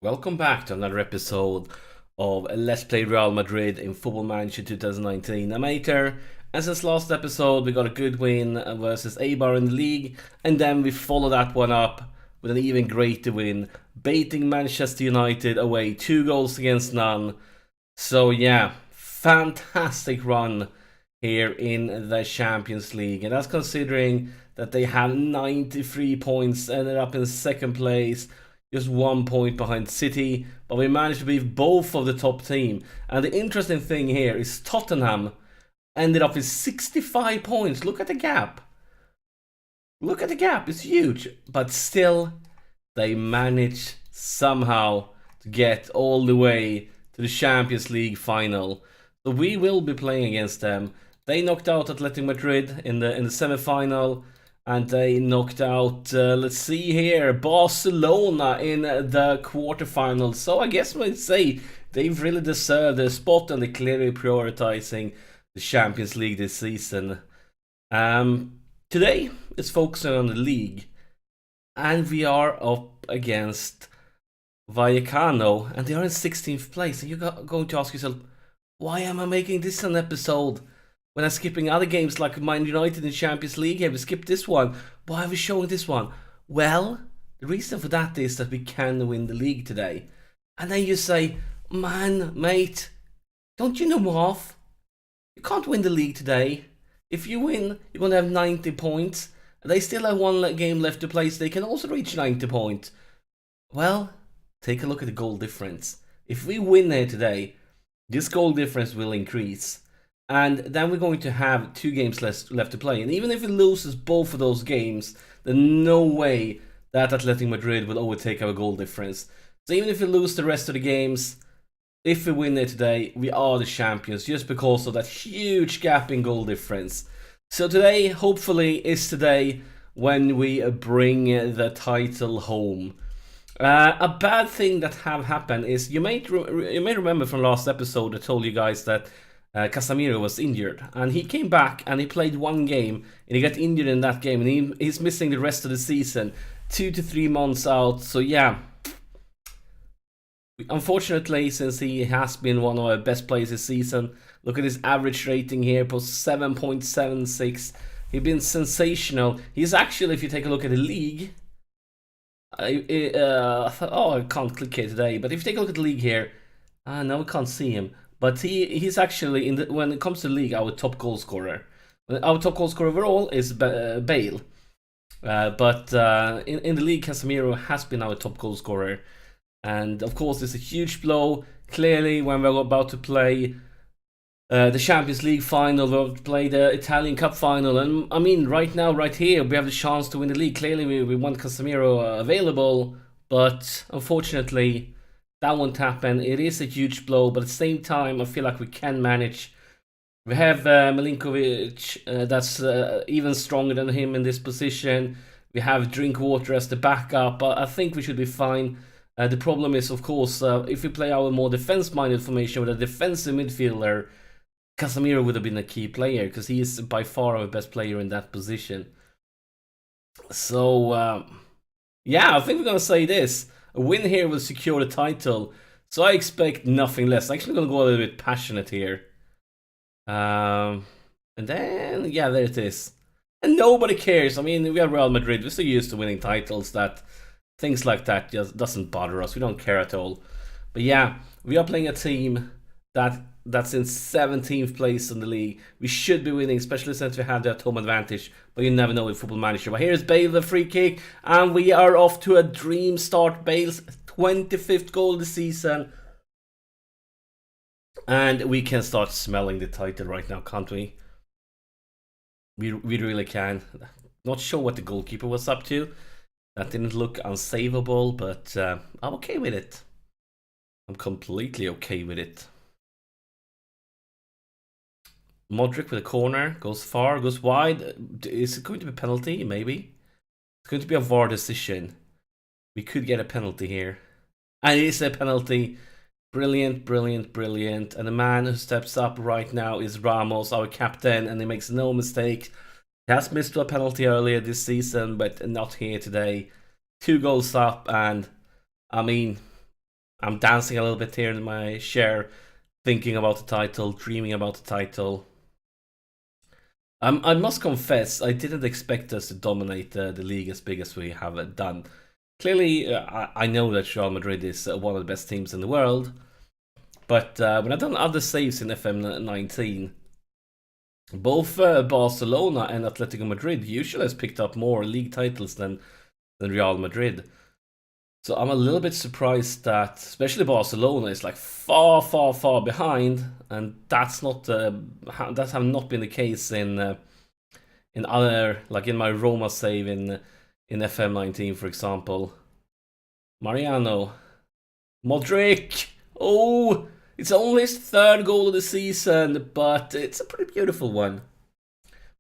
Welcome back to another episode of Let's Play Real Madrid in Football Manager 2019. I'm Ater, and since last episode we got a good win versus Eibar in the league, and then we follow that one up with an even greater win, beating Manchester United away 2 goals against none. So yeah, fantastic run here in the Champions League, and that's considering that they have 93 points, ended up in second place, just 1 point behind City, but we managed to beat both of the top team. And the interesting thing here is Tottenham ended up with 65 points. Look at the gap. Look at the gap, it's huge. But still, they managed somehow to get all the way to the Champions League final. So we will be playing against them. They knocked out Atletico Madrid in the semi-final. And they knocked out, let's see here, Barcelona in the quarterfinals. So I guess we'd say they've really deserved their spot, and they're clearly prioritizing the Champions League this season. Today it's focusing on the league, and we are up against Vallecano, and they are in 16th place. And you're going to ask yourself, why am I making this an episode when I'm skipping other games like Man United in Champions League? Have we skipped this one? Why are we showing this one? Well, the reason for that is that we can win the league today. And then you say, man, mate, don't you know Marv? You can't win the league today. If you win, you're going to have 90 points. They still have one game left to play, so they can also reach 90 points. Well, take a look at the goal difference. If we win here today, this goal difference will increase. And then we're going to have 2 games left to play. And even if it loses both of those games, then no way that Atletico Madrid will overtake our goal difference. So even if we lose the rest of the games, if we win it today, we are the champions, just because of that huge gap in goal difference. So today, hopefully, is today when we bring the title home. A bad thing that have happened is, you may remember from last episode I told you guys that Casemiro was injured, and he came back and he played one game and he got injured in that game, and he's missing the rest of the season, 2 to 3 months out. So yeah, unfortunately, since he has been one of our best players this season, look at his average rating here, post 7.76. He's been sensational. He's actually, if you take a look at the league, I can't click here today, but if you take a look at the league here, now we can't see him. But he's actually, when it comes to the league, our top goal scorer. Our top goal scorer overall is Bale. But in the league, Casemiro has been our top goal scorer. And of course, it's a huge blow. Clearly, when we're about to play the Champions League final, we'll play the Italian Cup final. And I mean, right now, right here, we have the chance to win the league. Clearly, we want Casemiro available. But unfortunately, that won't happen. It is a huge blow, but at the same time, I feel like we can manage. We have Milinkovic, that's even stronger than him in this position. We have Drinkwater as the backup, but I think we should be fine. The problem is, of course, if we play our more defense-minded formation with a defensive midfielder, Casemiro would have been a key player, because he is by far our best player in that position. So, yeah, I think we're going to say this. A win here will secure the title, so I expect nothing less. I'm actually going to go a little bit passionate here. And then, yeah, there it is. And nobody cares. I mean, we are Real Madrid. We're so used to winning titles that things like that just doesn't bother us. We don't care at all. But yeah, we are playing a team that's in 17th place in the league. We should be winning, especially since we have that home advantage. But you never know with Football Manager. But here's Bale, the free kick, and we are off to a dream start. Bale's 25th goal this season. And we can start smelling the title right now, can't we? We really can. Not sure what the goalkeeper was up to. That didn't look unsavable, but I'm okay with it. I'm completely okay with it. Modric with a corner, goes far, goes wide. Is it going to be a penalty? Maybe. It's going to be a VAR decision. We could get a penalty here. And it is a penalty. Brilliant, brilliant, brilliant. And the man who steps up right now is Ramos, our captain, and he makes no mistake. He has missed a penalty earlier this season, but not here today. 2 goals up, and I mean, I'm dancing a little bit here in my chair, thinking about the title, dreaming about the title. I must confess, I didn't expect us to dominate the league as big as we have done. Clearly, I know that Real Madrid is one of the best teams in the world, but when I've done other saves in FM19, both Barcelona and Atletico Madrid usually has picked up more league titles than Real Madrid. So I'm a little bit surprised that, especially Barcelona, is like far, far, far behind, and that's not that have not been the case in other, like in my Roma save in FM19, for example. Mariano, Modric. Oh, it's only his third goal of the season, but it's a pretty beautiful one.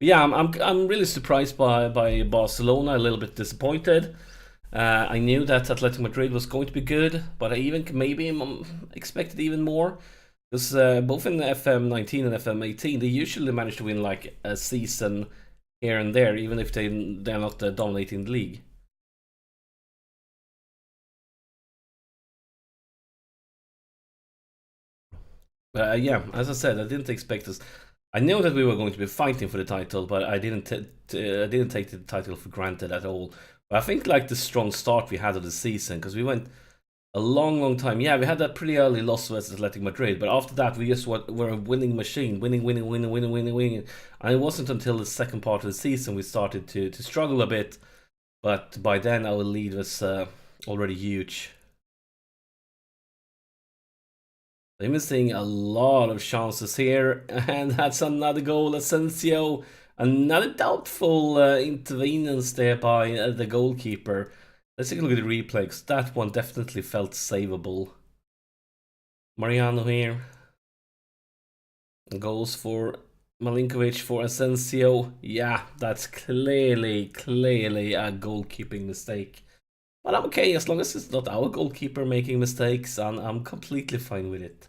But yeah, I'm really surprised by Barcelona. A little bit disappointed. I knew that Atletico Madrid was going to be good, but I even maybe expected even more. Because both in FM19 and FM18, they usually manage to win like a season here and there, even if they're not dominating the league. Yeah, as I said, I didn't expect this. I knew that we were going to be fighting for the title, but I didn't take the title for granted at all. But I think like the strong start we had of the season, because we went a long, long time. Yeah, we had that pretty early loss versus Athletic Madrid, but after that we just were a winning machine, winning, winning. And it wasn't until the second part of the season we started to struggle a bit, but by then our lead was already huge. They're missing a lot of chances here, and that's another goal. Asensio, another doubtful intervenence there by the goalkeeper. Let's take a look at the replay, because that one definitely felt savable. Mariano here. Goals for Malinkovic, for Asensio. Yeah, that's clearly a goalkeeping mistake. But I'm okay, as long as it's not our goalkeeper making mistakes, I'm completely fine with it.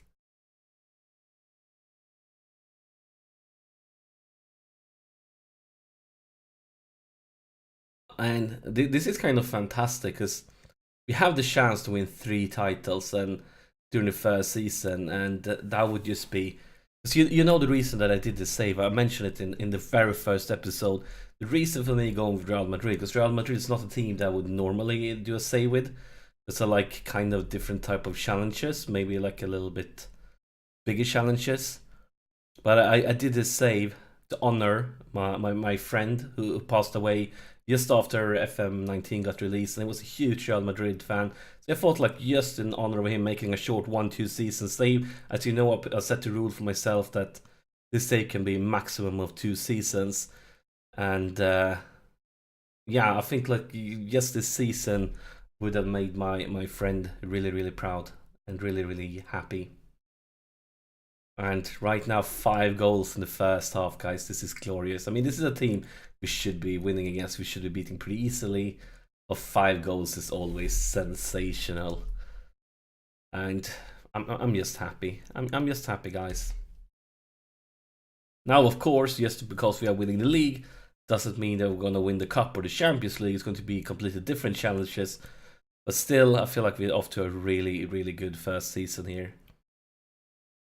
And this is kind of fantastic because we have the chance to win 3 titles and during the first season, and that would just be because you know the reason that I did this save. I mentioned it in the very first episode. The reason for me going with Real Madrid, because Real Madrid is not a team that I would normally do a save with. It's a like kind of different type of challenges, maybe like a little bit bigger challenges. But I did this save to honor my friend who passed away just after FM19 got released, and he was a huge Real Madrid fan. So I thought, like, just in honor of him making a short 1-2 season save, as you know, I set the rule for myself that this save can be maximum of 2 seasons. And yeah, I think like just this season would have made my friend really proud and really happy. And right now, 5 goals in the first half, guys. This is glorious. I mean, this is a team we should be winning against. We should be beating pretty easily. But 5 goals is always sensational. And I'm just happy. I'm just happy, guys. Now, of course, just because we are winning the league, doesn't mean that we're going to win the cup or the Champions League. It's going to be completely different challenges. But still, I feel like we're off to a really good first season here.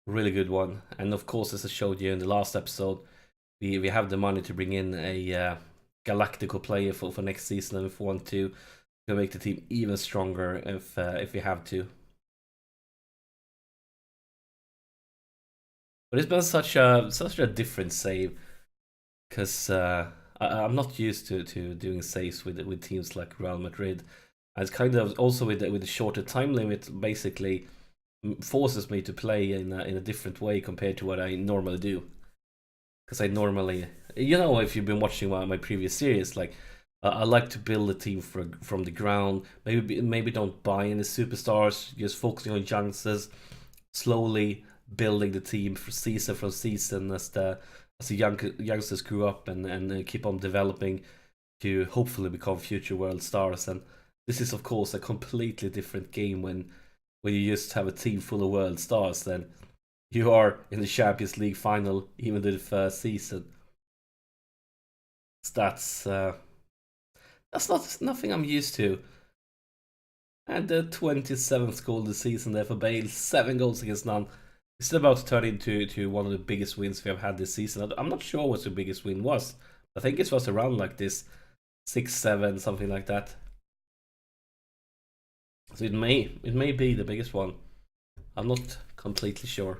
Really good one. And of course, as I showed you in the last episode, we have the money to bring in a Galactical player for next season, and if we want to make the team even stronger if we have to. But it's been such a different save, because I'm not used to doing saves with teams like Real Madrid. And it's kind of also with the shorter time limit, basically forces me to play in a different way compared to what I normally do. Because I normally, you know, if you've been watching my previous series, like I like to build a team from the ground. Maybe don't buy any superstars, just focusing on youngsters, slowly building the team for season from season as the youngsters grew up and keep on developing to hopefully become future world stars. And this is of course a completely different game when you just have a team full of world stars. Then you are in the Champions League final, even though the first season. That's not nothing I'm used to. And the 27th goal this season there for Bale, 7 goals against none. It's still about to turn into one of the biggest wins we have had this season. I'm not sure what the biggest win was. I think it was around like this, 6-7, something like that. So it may be the biggest one. I'm not completely sure.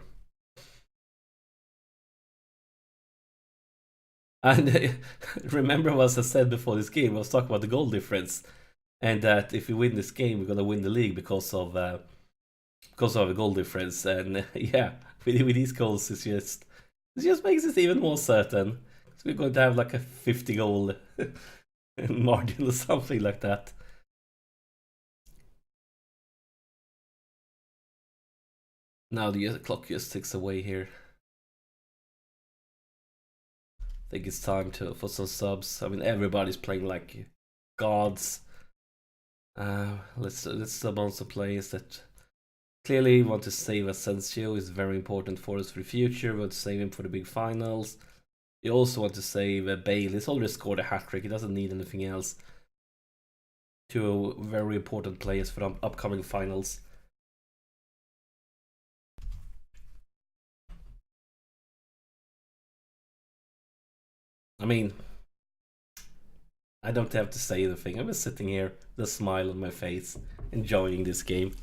And remember what I said before this game, I was talking about the goal difference. And that if we win this game, we're gonna win the league because of a goal difference. And yeah, with these goals, it just makes it even more certain. So we're going to have like a 50 goal margin or something like that. Now the clock just ticks away here. I think it's time for some subs. I mean, everybody's playing like gods. Let's sub on some players that clearly want to save Asensio. Is very important for us for the future. We want to save him for the big finals. We also want to save Bale. He's already scored a hat-trick. He doesn't need anything else. Two very important players for the upcoming finals. I mean, I don't have to say anything. I'm just sitting here with a smile on my face, enjoying this game.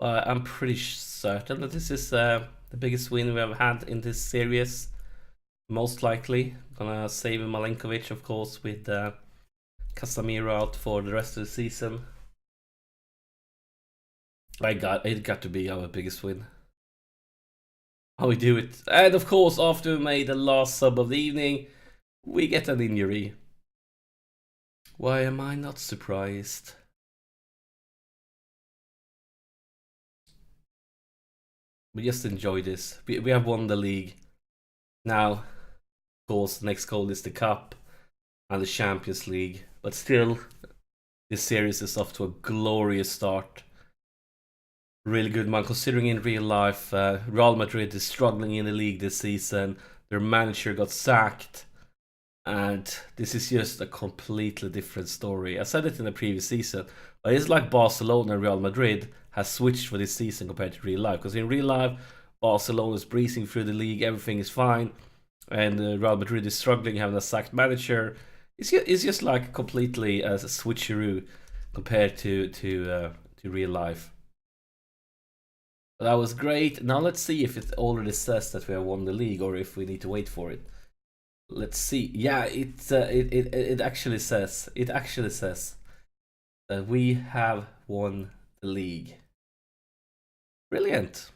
I'm pretty certain that this is the biggest win we have had in this series. Most likely. Gonna save Malenkovic, of course, with Casemiro out for the rest of the season. It got to be our biggest win. How we do it. And of course, after we made the last sub of the evening, we get an injury. Why am I not surprised? We just enjoy this. We have won the league. Now, of course, the next goal is the Cup and the Champions League. But still, this series is off to a glorious start. Really good, man. Considering in real life, Real Madrid is struggling in the league this season. Their manager got sacked. And this is just a completely different story. I said it in the previous season. But it's like Barcelona and Real Madrid has switched for this season compared to real life. Because in real life, Barcelona is breezing through the league. Everything is fine. And Real Madrid is struggling, having a sacked manager. It's just like completely a switcheroo compared to real life. That was great. Now let's see if it already says that we have won the league or if we need to wait for it. Let's see. Yeah, it actually says. It actually says that we have won the league. Brilliant.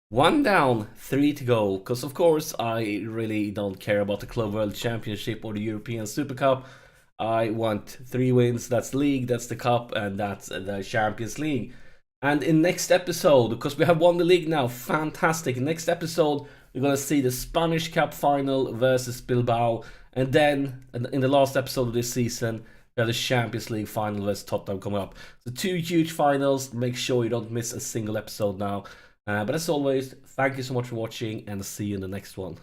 1 down, 3 to go. Because of course I really don't care about the Club World Championship or the European Super Cup. I want 3 wins. That's the league, that's the cup, and that's the Champions League. And in next episode, because we have won the league now, fantastic. Next episode, we're gonna see the Spanish Cup final versus Bilbao, and then in the last episode of this season, we have the Champions League final versus Tottenham coming up. So 2 huge finals. Make sure you don't miss a single episode now. But as always, thank you so much for watching, and I'll see you in the next one.